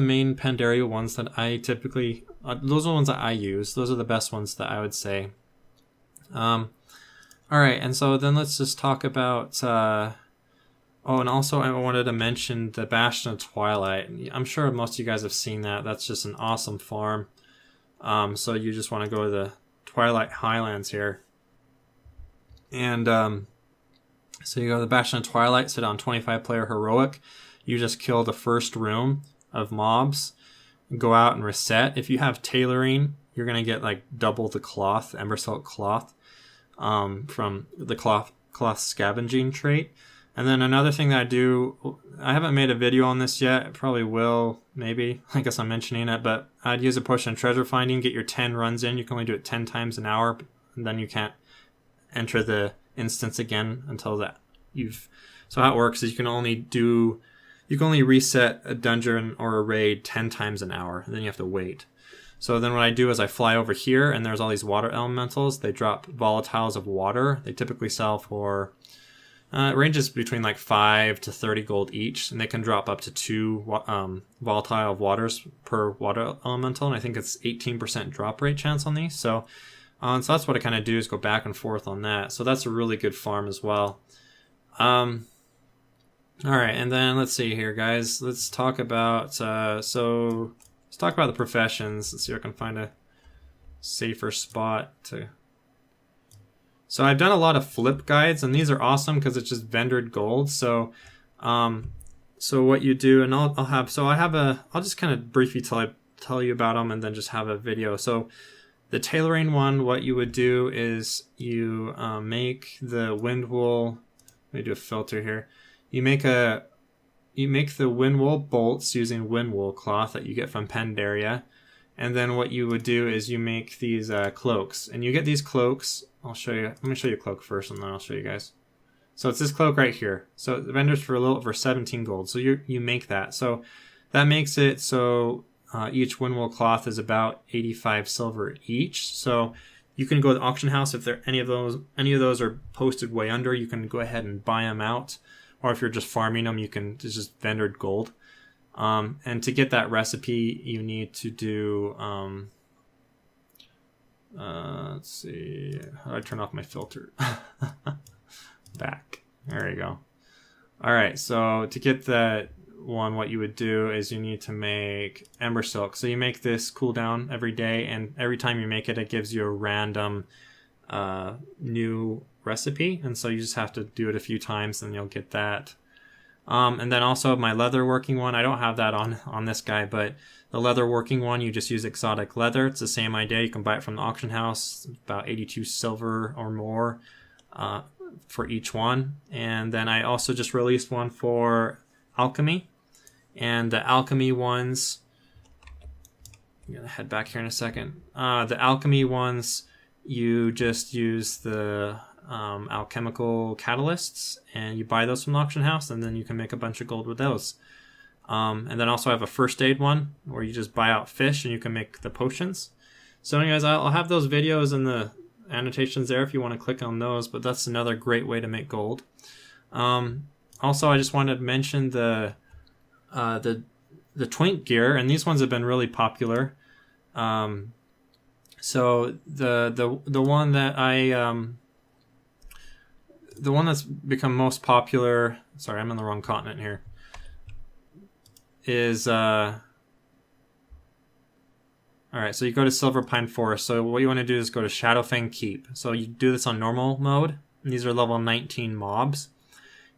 main Pandaria ones that I typically, those are the ones that I use. Those are the best ones that I would say. All right, and so then let's just talk about. Oh, and also I wanted to mention the Bastion of Twilight. I'm sure most of you guys have seen that. That's just an awesome farm. So you just want to go to the Twilight Highlands here. And so you go to the Bastion of Twilight, sit on 25-player heroic. You just kill the first room of mobs, go out and reset. If you have tailoring, you're going to get like double the cloth, Ember Silk cloth, from the cloth scavenging trait. And then another thing that I do, I haven't made a video on this yet, probably will, maybe, I guess I'm mentioning it, but I'd use a potion of treasure finding, get your 10 runs in. You can only do it 10 times an hour, and then you can't enter the instance again until that so how it works is you can only reset a dungeon or a raid 10 times an hour, and then you have to wait. So then what I do is I fly over here, and there's all these water elementals. They drop volatiles of water. They typically sell for it ranges between like 5 to 30 gold each, and they can drop up to 2 volatile of waters per water elemental, and I think it's 18% drop rate chance on these. So that's what I kind of do, is go back and forth on that. So that's a really good farm as well. All right, and then let's see here, guys. Let's talk about let's talk about the professions. Let's see if I can find a safer spot to. So I've done a lot of flip guides, and these are awesome because it's just vendored gold. So what you do, and I'll just kind of briefly tell you about them, and then just have a video. So the tailoring one, what you would do is you make the wind wool. Let me do a filter here. You make the wind wool bolts using wind wool cloth that you get from Pandaria. And then what you would do is you make these cloaks, and you get these cloaks. I'll show you. I'm going to show you a cloak first, and then I'll show you guys. So it's this cloak right here. So the vendors for a little over 17 gold. So you make that. So that makes it so each windwool cloth is about 85 silver each. So you can go to the auction house if any of those are posted way under. You can go ahead and buy them out, or if you're just farming them, it's just vendored gold. And to get that recipe, you need to do, let's see, how do I turn off my filter? Back. There you go. All right, so to get that one, what you would do is you need to make Ember Silk. So you make this cooldown every day, and every time you make it, it gives you a random new recipe, and so you just have to do it a few times and you'll get that. And then also my leather working one, I don't have that on this guy, but the leather working one, you just use exotic leather. It's the same idea. You can buy it from the auction house, about 82 silver or more for each one. And then I also just released one for alchemy, and the alchemy ones, I'm gonna head back here in a second. The alchemy ones, you just use the alchemical catalysts, and you buy those from the auction house, and then you can make a bunch of gold with those. And then also I have a first aid one where you just buy out fish and you can make the potions. So anyways, I'll have those videos in the annotations there if you want to click on those, but that's another great way to make gold. Also, I just wanted to mention the twink gear, and these ones have been really popular. So the one that the one that's become most popular, sorry, I'm in the wrong continent here, is all right, so you go to Silver Pine Forest. So what you want to do is go to Shadowfang Keep. So you do this on normal mode, and these are level 19 mobs,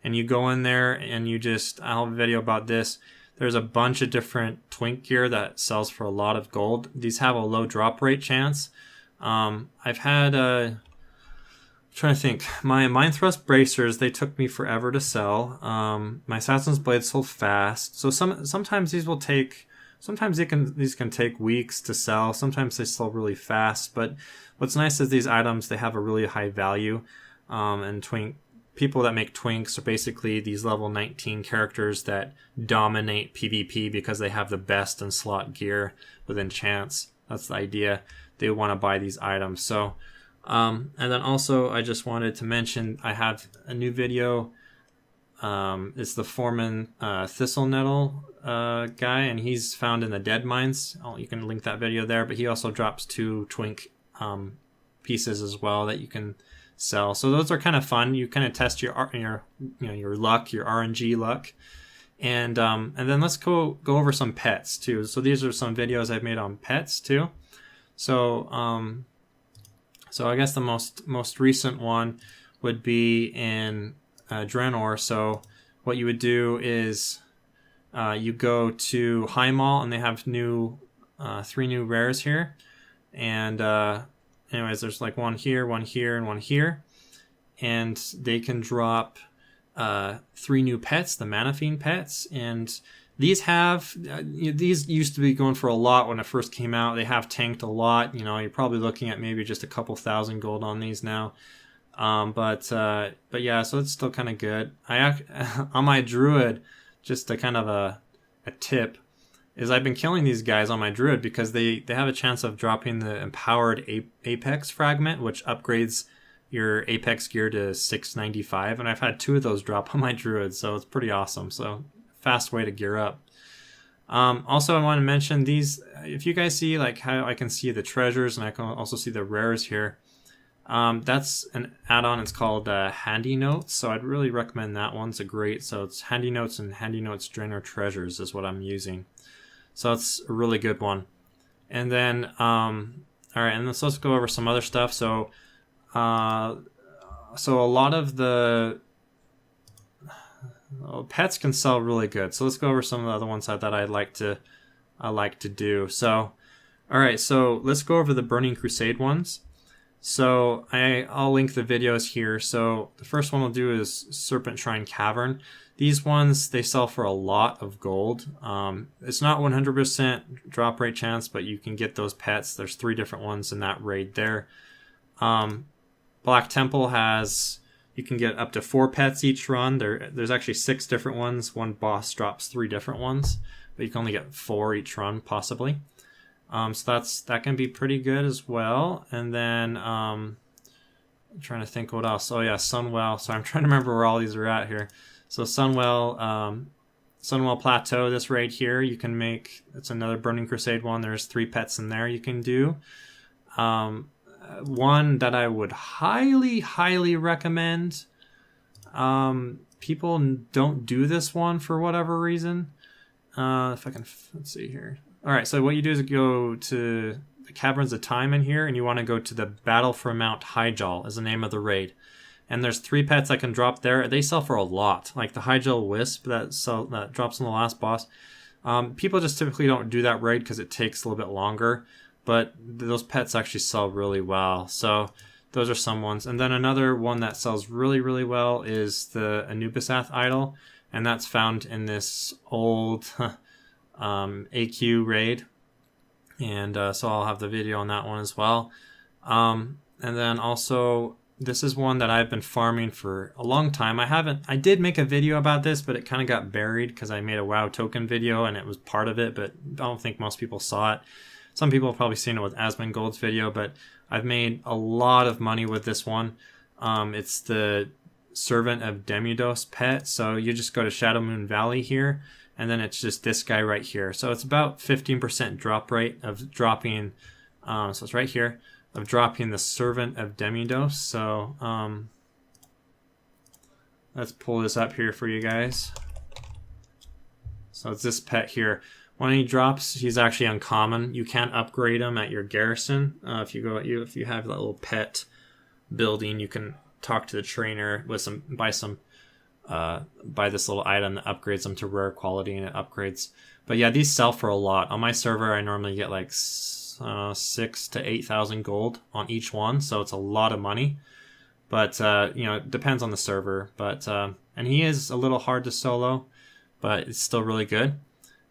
and you go in there and you just, I'll have a video about this. There's a bunch of different twink gear that sells for a lot of gold. These have a low drop rate chance. I've had trying to think, my Mind Thrust bracers, they took me forever to sell. My Assassin's Blade sold fast. So sometimes these will take, sometimes these can take weeks to sell. Sometimes they sell really fast. But what's nice is these items, they have a really high value. And people that make twinks are basically these level 19 characters that dominate PvP because they have the best in slot gear with enchants. That's the idea. They want to buy these items. So and then also I just wanted to mention I have a new video. It's the Foreman Thistle Nettle guy, and he's found in the Dead Mines. You can link that video there, but he also drops 2 twink pieces as well that you can sell. So those are kind of fun. You kind of test your luck, your RNG luck. And then let's go over some pets too. So these are some videos I've made on pets too. So so I guess the most recent one would be in Draenor. So what you would do is you go to High Mall, and they have 3 new rares here. And anyways, there's like one here, and one here. And they can drop 3 new pets, the Mana Fiend pets. And these these used to be going for a lot when it first came out. They have tanked a lot. You're probably looking at maybe just a couple thousand gold on these now. But yeah, so it's still kind of good. On my Druid, just a kind of a tip, is I've been killing these guys on my Druid because they have a chance of dropping the Empowered Apex Fragment, which upgrades your Apex gear to 695, and I've had 2 of those drop on my Druid, so it's pretty awesome. So fast way to gear up. Also, I want to mention these. If you guys see like how I can see the treasures, and I can also see the rares here, that's an add-on. It's called Handy Notes, so I'd really recommend that one. So it's Handy Notes and Handy Notes Draenor Treasures is what I'm using. So it's a really good one. And then all right, and let's go over some other stuff. So a lot of the pets can sell really good. So let's go over some of the other ones that I like to do. So all right, so let's go over the Burning Crusade ones. So I'll link the videos here. So the first one we'll do is Serpent Shrine Cavern. These ones, they sell for a lot of gold. It's not 100% drop rate chance, but you can get those pets. There's 3 different ones in that raid there. Black Temple you can get up to 4 pets each run. There's actually 6 different ones. One boss drops 3 different ones, but you can only get 4 each run, possibly. So that can be pretty good as well. And then I'm trying to think what else. Oh yeah, Sunwell. So I'm trying to remember where all these are at here. So Sunwell Plateau, this raid here, you can make. It's another Burning Crusade one. There's 3 pets in there you can do. One that I would highly recommend. People don't do this one for whatever reason. If I can, let's see here. All right, so what you do is go to the Caverns of Time in here, and you want to go to the Battle for Mount Hyjal is the name of the raid. And there's 3 pets I can drop there. They sell for a lot, like the Hyjal Wisp that drops on the last boss. People just typically don't do that raid because it takes a little bit longer, but those pets actually sell really well. So those are some ones. And then another one that sells really, really well is the Anubisath Idol, and that's found in this old AQ raid. And so I'll have the video on that one as well. And then also, this is one that I've been farming for a long time. I did make a video about this, but it kind of got buried because I made a WoW token video and it was part of it, but I don't think most people saw it. Some people have probably seen it with Asmongold's video, but I've made a lot of money with this one. It's the Servant of Demidos pet. So you just go to Shadowmoon Valley here, and then it's just this guy right here. So it's about 15% drop rate of dropping, so it's right here, of dropping the Servant of Demidos. So let's pull this up here for you guys. So it's this pet here. When he drops, he's actually uncommon. You can't upgrade him at your garrison. If you have that little pet building, you can talk to the trainer with buy this little item that upgrades them to rare quality, and it upgrades. But yeah, these sell for a lot. On my server, I normally get like 6,000 to 8,000 gold on each one, so it's a lot of money. But it depends on the server. But and he is a little hard to solo, but it's still really good.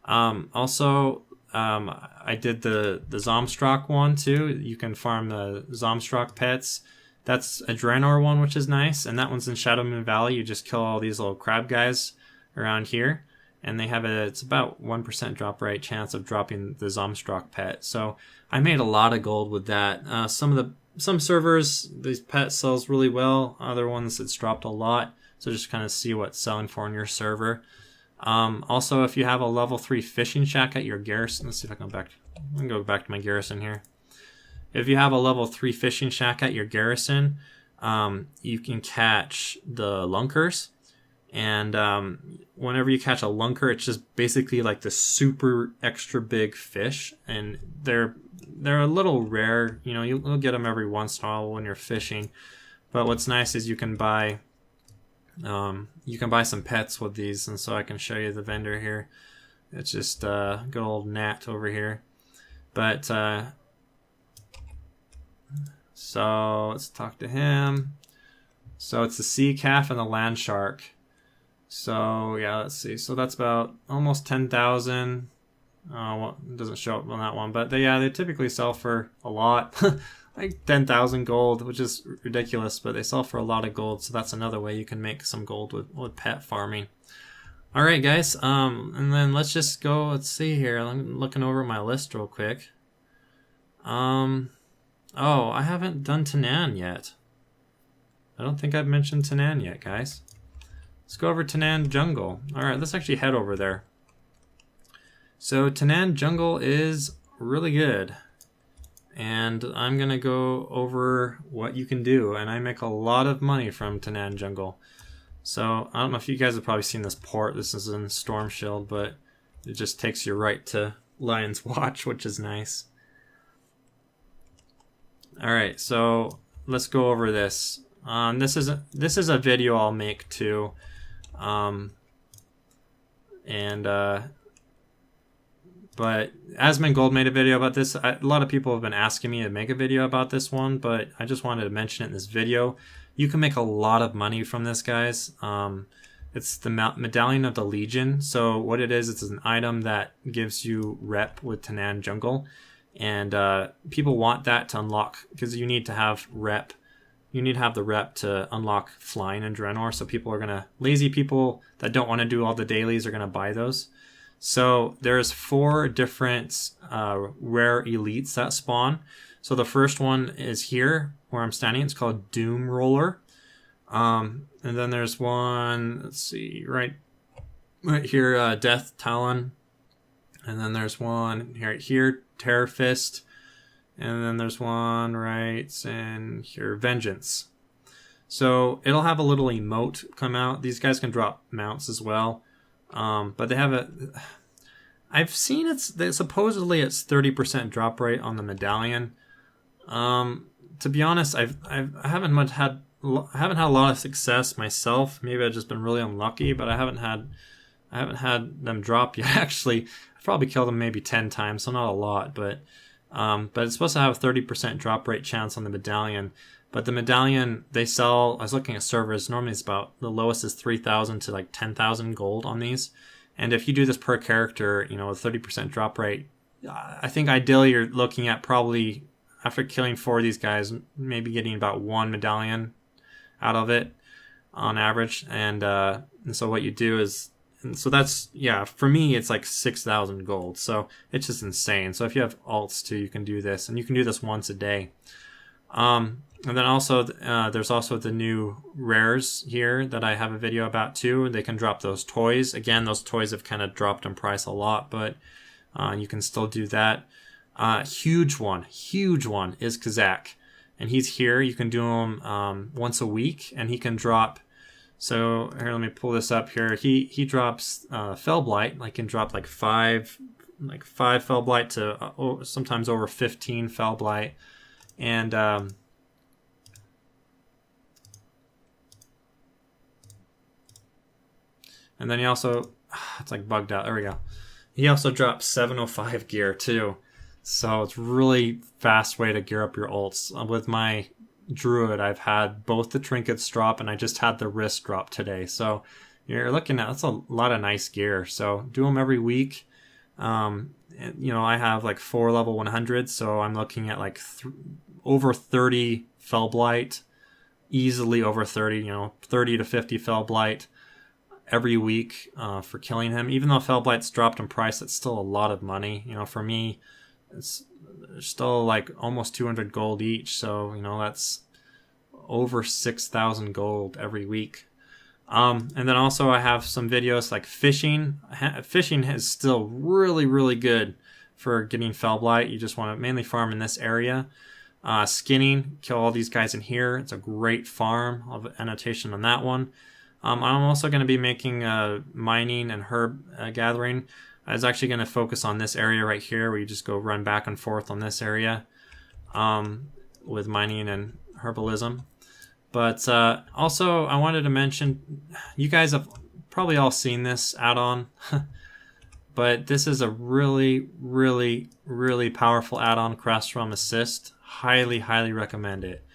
Also, I did the Zomstrak one too. You can farm the Zomstrak pets. That's a Draenor one, which is nice. And that one's in Shadowmoon Valley. You just kill all these little crab guys around here. And they have it's about 1% drop rate chance of dropping the Zomstrak pet. So I made a lot of gold with that. Some servers, these pets sells really well. Other ones, it's dropped a lot. So just kind of see what's selling for on your server. Also, if you have a level 3 fishing shack at your garrison, let's see if I can go back to my garrison here. If you have a level 3 fishing shack at your garrison, you can catch the lunkers. And whenever you catch a lunker, it's just basically like the super extra big fish. And they're a little rare. You'll get them every once in a while when you're fishing. But what's nice is you can buy some pets with these, and so I can show you the vendor here. It's just good old Nat over here. But so let's talk to him. So it's the sea calf and the land shark. So yeah, let's see. So that's about almost 10,000. Well, it doesn't show up on that one, but they typically sell for a lot. Like 10,000 gold, which is ridiculous, but they sell for a lot of gold, so that's another way you can make some gold with pet farming. Alright guys, and then let's just go, let's see here, I'm looking over my list real quick. Oh, I haven't done Tanaan yet. I don't think I've mentioned Tanaan yet, guys. Let's go over Tanaan Jungle. Alright, let's actually head over there. So Tanaan Jungle is really good. And I'm going to go over what you can do. And I make a lot of money from Tanaan Jungle. So I don't know if you guys have probably seen this port. This is in Storm Shield, but it just takes you right to Lion's Watch, which is nice. Alright, so let's go over this. This is a video I'll make too. But Asmongold made a video about this. A lot of people have been asking me to make a video about this one, but I just wanted to mention it in this video. You can make a lot of money from this, guys. It's the Medallion of the Legion. So what it is, it's an item that gives you rep with Tanaan Jungle. And people want that to unlock, because you need to have rep. You need to have the rep to unlock flying in Draenor. So lazy people that don't want to do all the dailies are going to buy those. So there's 4 different rare elites that spawn. So the first one is here where I'm standing. It's called Doom Roller. And then there's one, let's see, right here, Death Talon. And then there's one right here, Terror Fist. And then there's one right in here, Vengeance. So it'll have a little emote come out. These guys can drop mounts as well. But they have I've seen supposedly it's 30% drop rate on the medallion. To be honest, I haven't had a lot of success myself. Maybe I've just been really unlucky, but I haven't had them drop yet. Actually, I've probably killed them maybe 10 times, so not a lot, but it's supposed to have a 30% drop rate chance on the medallion. But the medallion, they sell, I was looking at servers, normally it's about, the lowest is 3,000 to like 10,000 gold on these. And if you do this per character, you know, with 30% drop rate, I think ideally you're looking at probably, after killing 4 of these guys, maybe getting about 1 medallion out of it on average. And so what you do is, so that's, yeah, for me, it's like 6,000 gold. So it's just insane. So if you have alts too, you can do this. And you can do this once a day. And then also, there's also the new rares here that I have a video about too. They can drop those toys. Again, those toys have kind of dropped in price a lot, but you can still do that. Huge one is Kazak. And he's here. You can do him once a week, and he can drop. So here, let me pull this up here. He drops Fellblight. Like, can drop like five Fellblight to sometimes over 15 Fellblight. And then he also, it's like bugged out. There we go. He also drops 705 gear too. So it's really fast way to gear up your ults. With my Druid, I've had both the trinkets drop, and I just had the wrist drop today. So you're looking at, that's a lot of nice gear. So do them every week. You know, I have like 4 level 100s, so I'm looking at like over 30 Fellblight, easily over 30, you know, 30 to 50 Fellblight every week for killing him. Even though Fellblight's dropped in price, it's still a lot of money. You know, for me, it's still like almost 200 gold each. So, you know, that's over 6,000 gold every week. And then also I have some videos like fishing. Fishing is still really, really good for getting Fellblight. You just want to mainly farm in this area. Skinning, kill all these guys in here. It's a great farm. I'll have an annotation on that one. I'm also going to be making mining and herb gathering. I was actually going to focus on this area right here, where you just go run back and forth on this area with mining and herbalism. But also, I wanted to mention, you guys have probably all seen this add-on, but this is a really, really, really powerful add-on, Realm Assist. Highly, highly recommend it.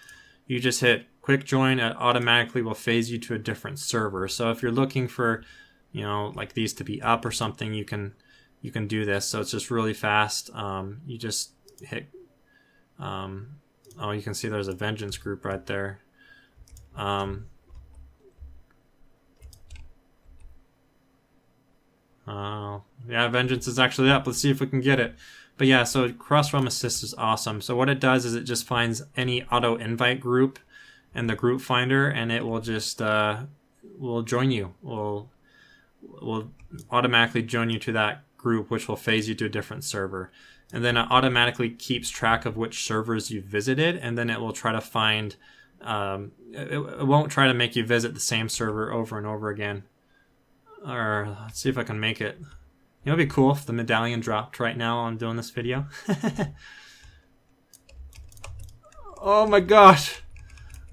You just hit quick join, it automatically will phase you to a different server. So if you're looking for, you know, like these to be up or something, you can do this. So it's just really fast. You just hit, oh, you can see there's a vengeance group right there. Yeah, vengeance is actually up. Let's see if we can get it. But yeah, so Realm Assist is awesome. So what it does is it just finds any auto invite group in the group finder, and it will just will join you. Will automatically join you to that group, which will phase you to a different server. And then it automatically keeps track of which servers you visited, and then it will try to find. It won't try to make you visit the same server over and over again. Or let's see if I can make it. You know, it'd be cool if the medallion dropped right now on doing this video. Oh my gosh,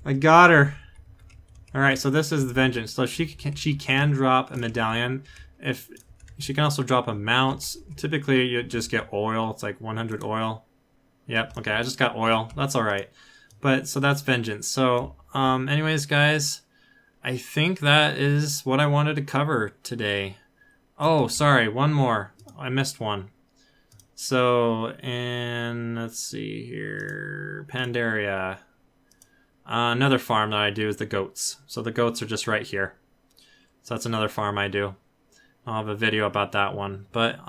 I got her. All right, so this is the vengeance. So she can drop a medallion. If she can also drop a mount. Typically, you just get oil. It's like 100 oil. Yep. Okay, I just got oil. That's all right. But so that's vengeance. So, anyways, guys, I think that is what I wanted to cover today. Oh, sorry, one more. I missed one. So, and let's see here, Pandaria. Another farm that I do is the goats. So the goats are just right here. So that's another farm I do. I'll have a video about that one. But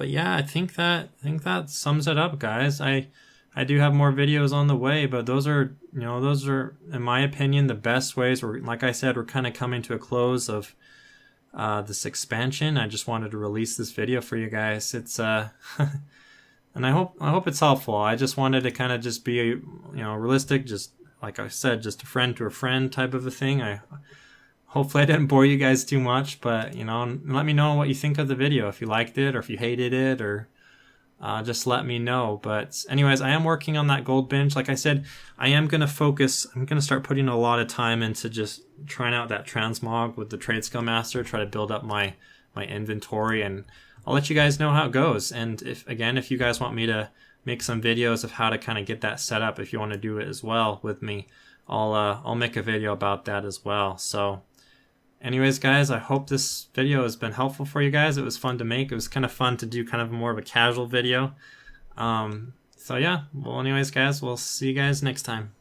yeah, I think that sums it up, guys. I do have more videos on the way, but those are, in my opinion, the best ways. Like I said, we're kind of coming to a close of this expansion. I just wanted to release this video for you guys. It's and I hope it's helpful. I just wanted to kind of just be realistic, just like I said, just a friend to a friend type of a thing. hopefully I didn't bore you guys too much, but you know, let me know what you think of the video, if you liked it or if you hated it, or just let me know. But anyways, I am working on that gold binge. Like I said, I am going to focus, I'm going to start putting a lot of time into just trying out that transmog with the TradeSkillMaster, try to build up my inventory, and I'll let you guys know how it goes. And if you guys want me to make some videos of how to kind of get that set up, if you want to do it as well with me, I'll make a video about that as well. So anyways, guys, I hope this video has been helpful for you guys. It was fun to make. It was kind of fun to do kind of more of a casual video. So yeah, well, anyways, guys, we'll see you guys next time.